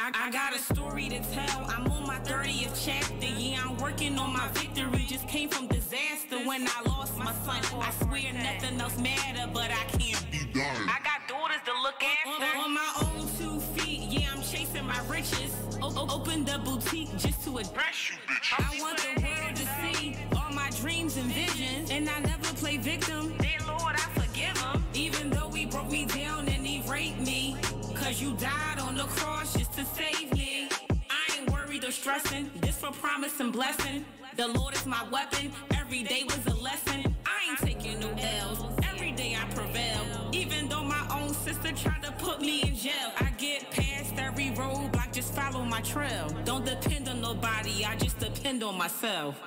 I got a story to tell. I'm on my 30th chapter. Yeah, I'm working on my victory. Just came from disaster when I lost my son. I swear nothing else matter, but I can't be done. I got daughters to look after. On my own 2 feet, yeah, I'm chasing my riches. Opened a boutique just to address you, bitch. I want the world to see all my dreams and visions, and I never play victim. Dear Lord, I forgive him. Even though he broke me down and he raped me, cause you died on the cross just to save me. I ain't worried or stressing, this for promise and blessing. The Lord is my weapon, every day was a lesson. I ain't taking no L's, every day I prevail. Even though my own sister tried to put me in jail, I get past every roadblock, just follow my trail. Don't depend on nobody, I just depend on myself.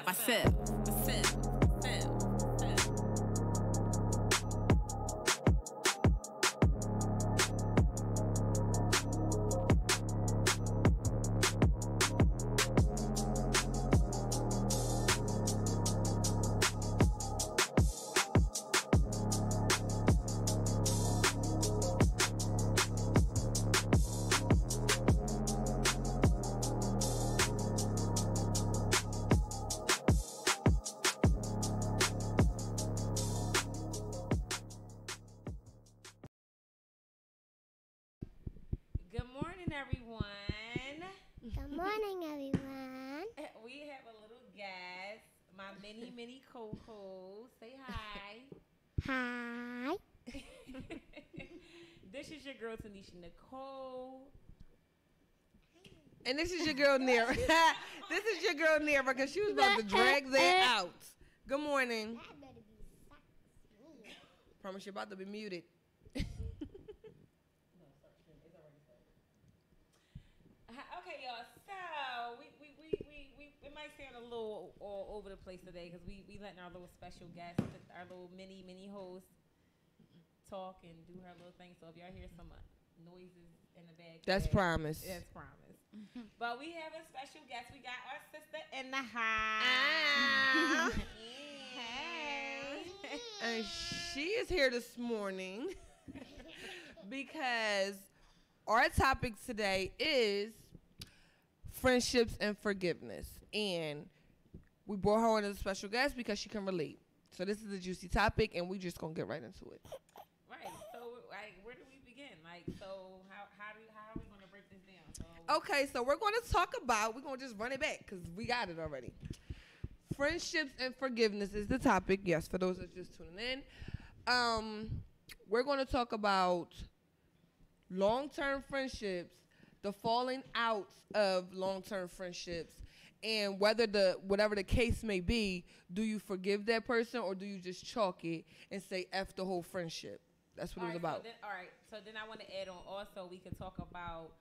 Good morning, everyone. Good morning, everyone. We have a little guest, my mini co-host. Say hi. Hi. This is your girl, Tanisha Nicole. And this is your girl, Nira. This is your girl, Nira, because she was about to drag that out. Good morning. That better be sexy. Promise you're about to be muted. Okay, y'all. So we might sound a little all over the place today because we letting our little special guest, our little mini host, talk and do her little thing. So if y'all hear some noises in the back, That's promise. That's promise. But we have a special guest. We got our sister in the house. Hey. And she is here this morning because our topic today is friendships and forgiveness. And we brought her on as a special guest because she can relate. So this is a juicy topic, and we just going to get right into it. Right. So, where do we begin? So how are we going to break this down? So, okay, so we're going to talk about, we're going to just run it back because we got it already. Friendships and forgiveness is the topic. Yes, for those that are just tuning in. We're going to talk about long-term friendships, the falling out of long-term friendships, and whatever the case may be, do you forgive that person or do you just chalk it and say F the whole friendship? That's what it was about. So then I want to add on also, we could talk about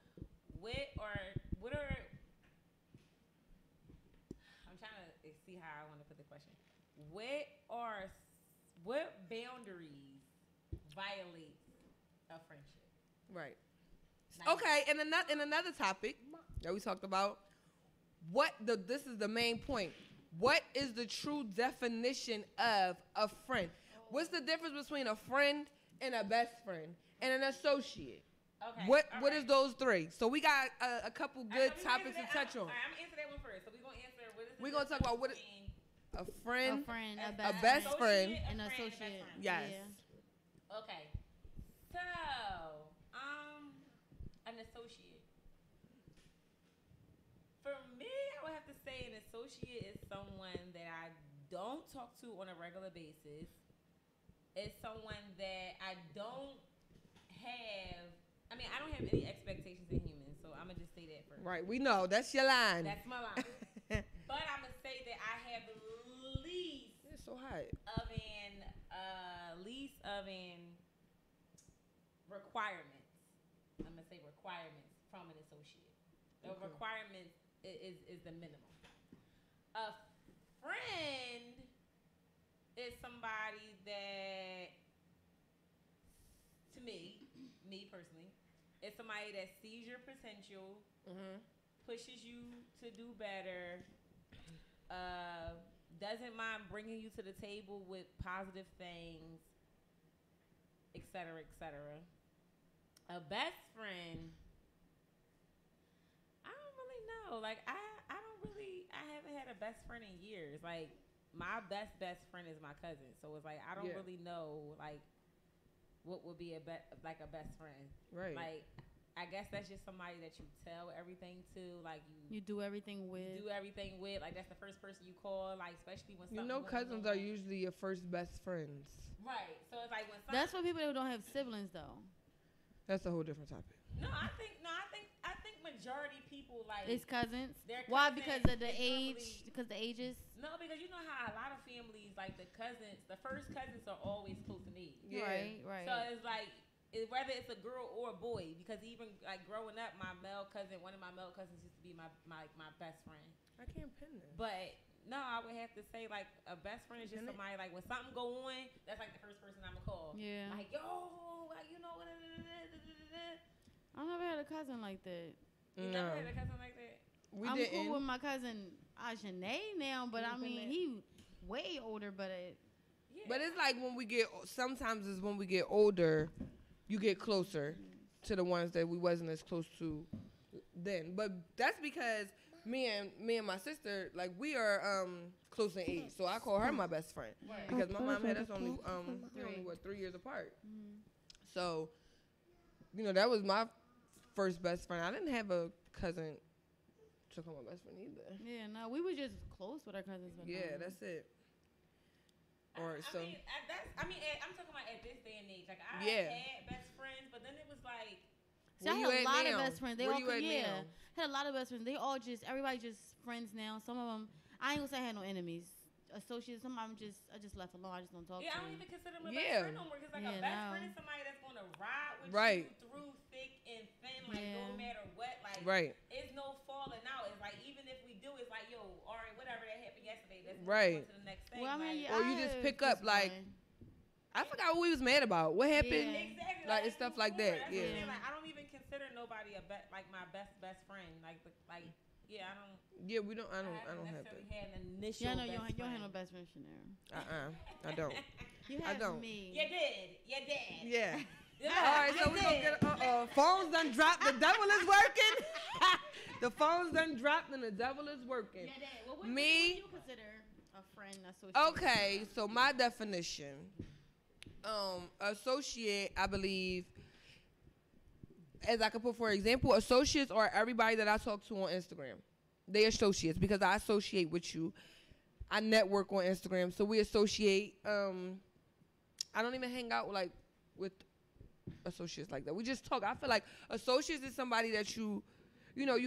what are I'm trying to see how I want to put the question. What boundaries violate a friendship? Right. Okay, and another topic that we talked about, this is the main point. What is the true definition of a friend? What's the difference between a friend and a best friend and an associate? Okay. What is those three? So we got a couple good topics to touch on. All right, I'm gonna answer that one first. So we're gonna answer what is we're gonna talk about what is a friend, a best friend, an associate. Yes. Yeah. Okay. So, an associate. For me, I would have to say an associate is someone that I don't talk to on a regular basis. It's someone that I don't have. I mean, I don't have any expectations in humans, so I'm gonna just say that first. Right, we know that's your line. That's my line. But I'm gonna say that I have least. It's so hot. Least of an requirements. I'm gonna say requirements from an associate. The requirements is the minimum. A friend is somebody that, to me personally, is somebody that sees your potential, pushes you to do better, doesn't mind bringing you to the table with positive things, etc., etc. A best friend know. Like I don't really. I haven't had a best friend in years. Like my best friend is my cousin. So it's like I don't really know like what would be a best friend. Right. Like I guess that's just somebody that you tell everything to. Like you do everything with. Like that's the first person you call. Like especially when cousins are usually your first best friends. Right. So it's like when that's for people who don't have siblings though. That's a whole different topic. I think majority people like it's cousins. Why? Because of the age? Because the ages? No, because you know how a lot of families like the first cousins are always close in age. Yeah. Right. So it's like whether it's a girl or a boy, because even like growing up, one of my male cousins used to be my best friend. I can't pin this. But no, I would have to say like a best friend is just somebody like when something go on, that's like the first person I'ma call. Yeah. Like yo, like you know what? I never had a cousin like that. You never had a cousin like that? I'm cool with my cousin Ajane now, but I mean he way older, but But it's like when we get older, you get closer to the ones that we wasn't as close to then. But that's because me and my sister, like we are close in age, so I call her my best friend because my mom had us only 3 years apart. Mm-hmm. So, that was my first best friend. I didn't have a cousin to call my best friend either. Yeah, no, we were just close with our cousins. Yeah, that's it. I'm talking about at this day and age. Like I had best friends, but then it was like. So I had a lot of best friends. They Where all you at now? Had a lot of best friends. Everybody just friends now. Some of them, I ain't gonna say I had no enemies. Associates, some of them I just left alone. I just don't talk to. Yeah, I don't even consider them a best friend no more. Because like a best friend is somebody that's gonna ride with you through thick and thin, like no matter what. Like it's no falling out. It's like even if we do, it's like yo, all right, whatever that happened yesterday, let's go to the next thing. Well, I mean, or you just pick up like. I forgot what we was mad about. What happened? Yeah. Exactly. Like it's stuff like that. Yeah. Like, I don't even consider nobody like my best friend. I don't. Yeah, we don't. I don't have that. Had an initial. Yeah, no, you don't have no best friend, Chanel. I don't. You have I don't. me. You did. Yeah. All right, so we gonna get. Phones done dropped. The devil is working. The phones done dropped and the devil is working. Yeah, well, what me. do you consider a friend associate? Okay, so my definition. Associate, I believe, as I could put for example, associates are everybody that I talk to on Instagram. They associates because I associate with you. I network on Instagram, so we associate. I don't even hang out with associates like that. We just talk. I feel like associates is somebody that you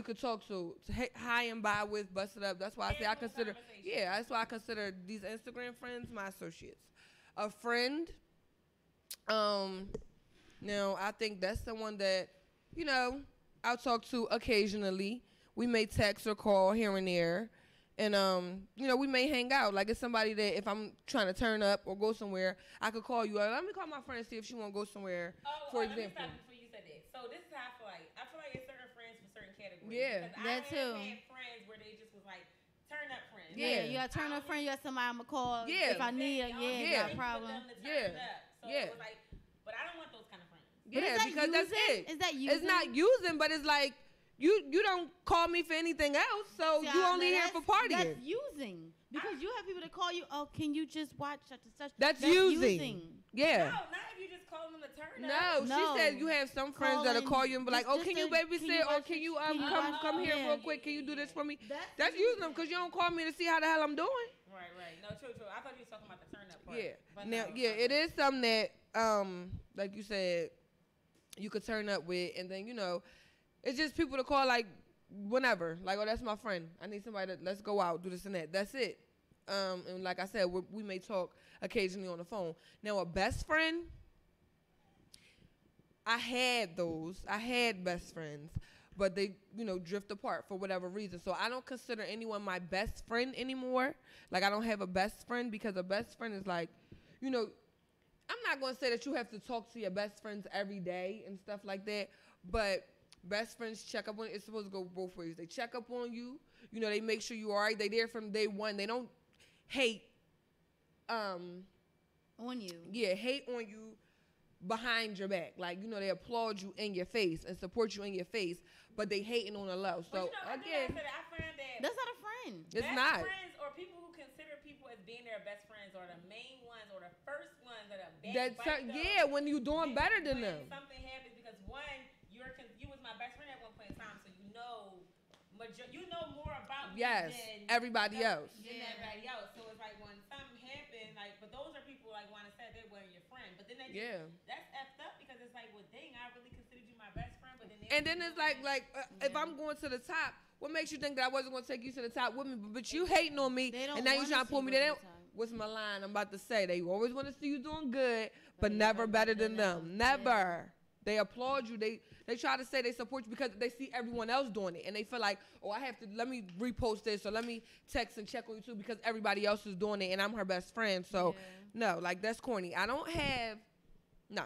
could talk to high and by with, bust it up. That's why I say I consider. Yeah, that's why I consider these Instagram friends my associates. A friend. Now I think that's someone that, I'll talk to occasionally. We may text or call here and there. And, we may hang out. Like, it's somebody that if I'm trying to turn up or go somewhere, I could call you. Let me call my friend and see if she want to go somewhere, for example. Let me stop before you said that. So this is how I feel like. I feel like it's certain friends for certain categories. Yeah. That too. I had friends where they just was like, turn up friends. Yeah, you got to turn up friend. You got somebody I'm going to call if I need it. Yeah, got a problem. So it was like, but I don't want those kind of friends. Yeah, because that's it. Is that using? It's not using, but it's like, you don't call me for anything else, so you only here for partying. That's using. Because you have people that call you, oh, can you just watch such and such? That's using. Yeah. No, not if you just call them to turn up. No, she said you have some friends that'll call you and be like, oh, can you babysit? Or can you come here real quick? Can you do this for me? That's using them because you don't call me to see how the hell I'm doing. Right. No, true. I thought you were talking about the turn up part. Yeah. But Now, it is something that, like you said, you could turn up with, and then, it's just people to call like whenever. Like, oh, that's my friend. I need somebody to, let's go out, do this and that. That's it. And like I said, we may talk occasionally on the phone. Now, a best friend, I had those. I had best friends, but they, drift apart for whatever reason. So I don't consider anyone my best friend anymore. Like, I don't have a best friend because a best friend is like, I'm not going to say that you have to talk to your best friends every day and stuff like that, but best friends check up on you. It's supposed to go both ways. They check up on you. They make sure you're all right. They there from day one. They don't hate on you. Yeah, hate on you behind your back. Like, you know, they applaud you in your face and support you in your face, but they hating on the low. So, again, I find that That's not a friend. it's best not. friends or people who consider people as being their best friends are the main ones or the first ones that are When you doing better than them. Something happens because one, you was my best friend at one point in time, so you know more about me than everybody else. Everybody else. So it's like when something happened, like, but those are people like Juana said they weren't your friend, but then that's effed up because it's like, well, dang, I really considered you my best friend, but then it's like if I'm going to the top, what makes you think that I wasn't going to take you to the top with me? But you hating on me, and now you trying to pull me there. What's my line? I'm about to say they always want to see you doing good, but never better than them. Never. They applaud you. They try to say they support you because they see everyone else doing it. And they feel like, oh, I have to, let me repost this or let me text and check on you too because everybody else is doing it and I'm her best friend. So, no, like that's corny. I don't have, no.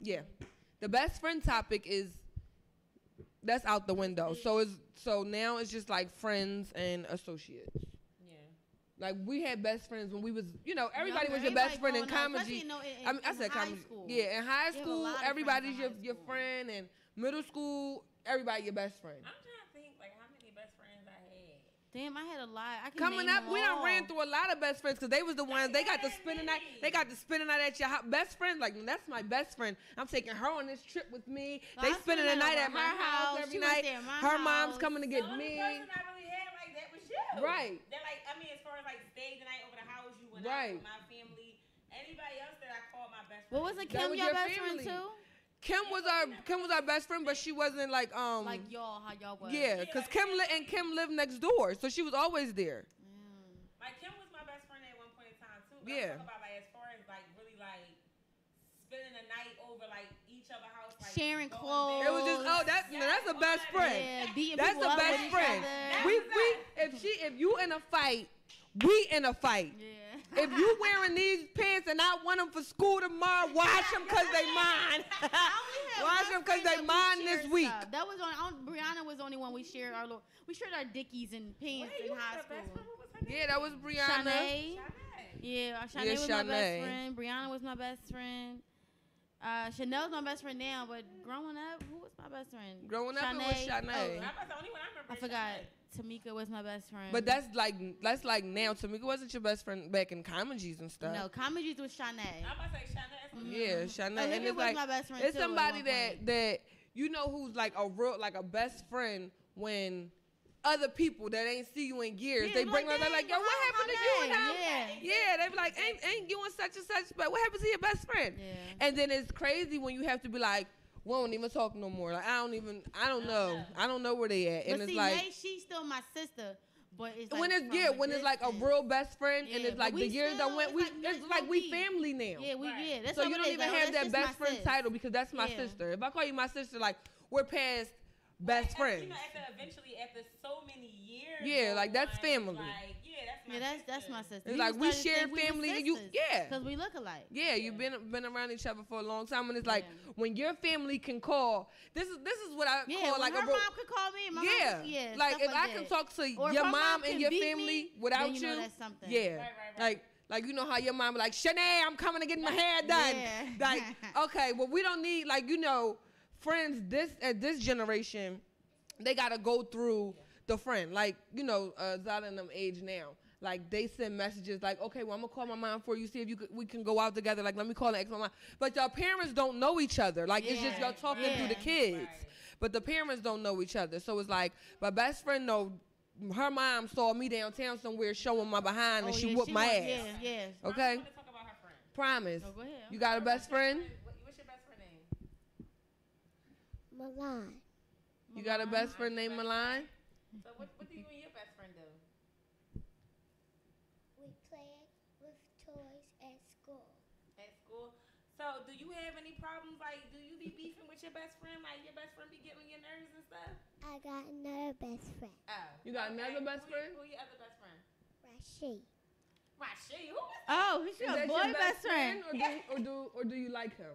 Yeah. The best friend topic that's out the window. So now it's just like friends and associates. Like, we had best friends when we was, you know, everybody was your best friend in comedy. I said comedy. Yeah, in high school, everybody's your friend. And middle school, everybody your best friend. I'm trying to think, like, how many best friends I had. Damn, I had a lot. Coming up, we done ran through a lot of best friends because they was the ones, they got to spend the night. They got to spend the night at your house. Best friend, like, that's my best friend. I'm taking her on this trip with me. They spending the night at my house every night. Her mom's coming to get me. The only person I really had like that was you. Right. They're like, I mean, as far as like stayed the night over the house, you went out with my family. Anybody else that I called my best friend. What was it, Kim, your best friend too? Kim was our best friend, but she wasn't like y'all, how y'all was. Yeah, because Kim lived next door, so she was always there. Like Kim was my best friend at one point in time too. But Yeah. I'm talking about like as far as like really like spending the night over like each other house, like sharing clothes. It was just that's a best friend. Yeah, beating that's people a up best with friend. each other. If you in a fight, we in a fight. Yeah. If you wearing these pants and I want them for school tomorrow, wash them because they mine. Wash them because they mine this week. Stuff. That was Brianna was the only one we shared we shared our Dickies and pants in high school. Yeah, that was Brianna. Shanae. Yeah, Shanae was my best friend. Brianna was my best friend. Chanel's my best friend now, but growing up, who was my best friend? Growing up, it was Shanae. That's the only one I remember. I forgot. Tamika was my best friend. But that's like now. Tamika wasn't your best friend back in comedies and stuff. No, comedies was Shanae. I'm about to say Shanae. Yeah, Shanae. And it's like my best friend it's too, somebody that you know who's like a best friend when other people that ain't see you in years, they bring her, they're like, yo, what happened to you and him? Yeah, they be like, ain't you and such and such, but what happened to your best friend? Yeah. And then it's crazy when you have to be like, we don't even talk no more. Like, I don't know. I don't know where they at. And but it's see, like, Nay, she's still my sister, but it's like when it's like a real best friend, and it's like the years that went, it's like we family now. Yeah, That's so you don't even have that best friend title because that's my sister. If I call you my sister, like we're past best friends. You know, eventually after so many years. Yeah, like that's family. Like, that's my sister. It's like we share family, and because we look alike. Yeah, you've been around each other for a long time, and it's like when your family can call. This is what I call like her mom could call me. My mom like if I can talk to your mom and your family without you, know that's something. Yeah, right. Like you know how your mom be like, Shanae, I'm coming to get my hair done. Like okay, well we don't need like friends. At this generation, they gotta go through the friend. Like Zala and them age now. Like, they send messages like, okay, well, I'm going to call my mom for you, see if we can go out together. Like, let me call and ask my mom. But your parents don't know each other. Like, it's just y'all talking through the kids. Right. But the parents don't know each other. So it's like, my best friend her mom saw me downtown somewhere showing my behind, and she whooped my ass. Yeah. Okay? I want to talk about her friend. Promise. Oh, go ahead. You got a best friend? What's your best friend name? Milan. You got a best friend named Milan? So what do you and your best friend do? We play with toys at school. At school? So do you have any problems? Like, do you be beefing with your best friend? Like, your best friend be getting on your nerves and stuff? I got another best friend. Oh. You got another best friend? Who your other best friend? Rashid. Rashid? Who is that? Oh, he's your boy best friend. Or do you like him?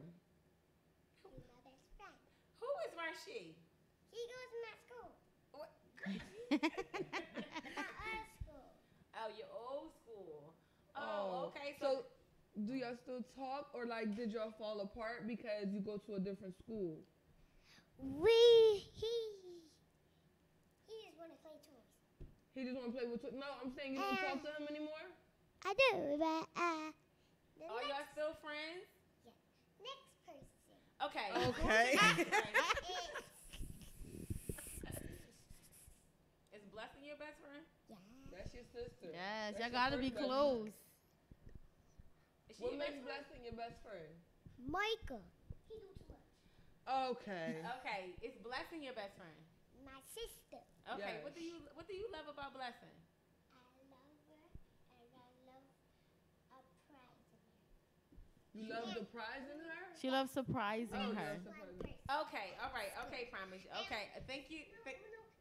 He's my best friend. Who is Rashid? He goes to my school. What? My old school. Oh, your old school. Oh, okay. So do y'all still talk, or like did y'all fall apart because you go to a different school? He just want to play toys. He just want to play with. No, I'm saying you don't talk to him anymore. I do, but the Are y'all still friends? next person. Okay. Okay. Is Blessing your best friend? Yeah. That's your sister. Yes, That's y'all your gotta be first best close. Is she What your makes best friend? Blessing your best friend? Michael. He do too much. Okay. Okay. Is Blessing your best friend? My sister. Okay. Yes. What do you love about Blessing? I love her, and I love a prize in her. You love the prize in her? She loves surprising Oh, her. yes. One person. Okay. All right. Okay. Promise. Okay. Thank you. No.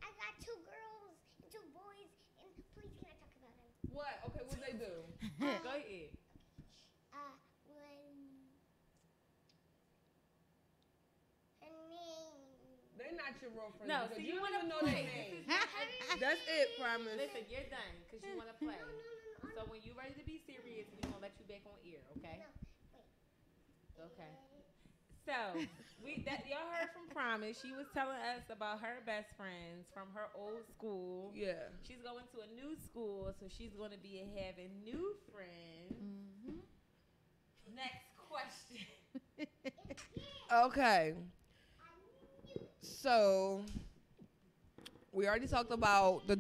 I got 2 girls and 2 boys, and please can I talk about them? What? Okay, what they do? Go ahead. When her name. They're not your real friends. No. because So you you don't want to even know play? their This is name. That's it, promise. Listen, you're done because you want to play. No. So when you're ready to be serious, we're gonna let you back on air. Okay. No, Okay. So y'all heard from Promise. She was telling us about her best friends from her old school. Yeah. She's going to a new school, so she's going to be having new friends. Mhm. Next question. Okay. So we already talked about the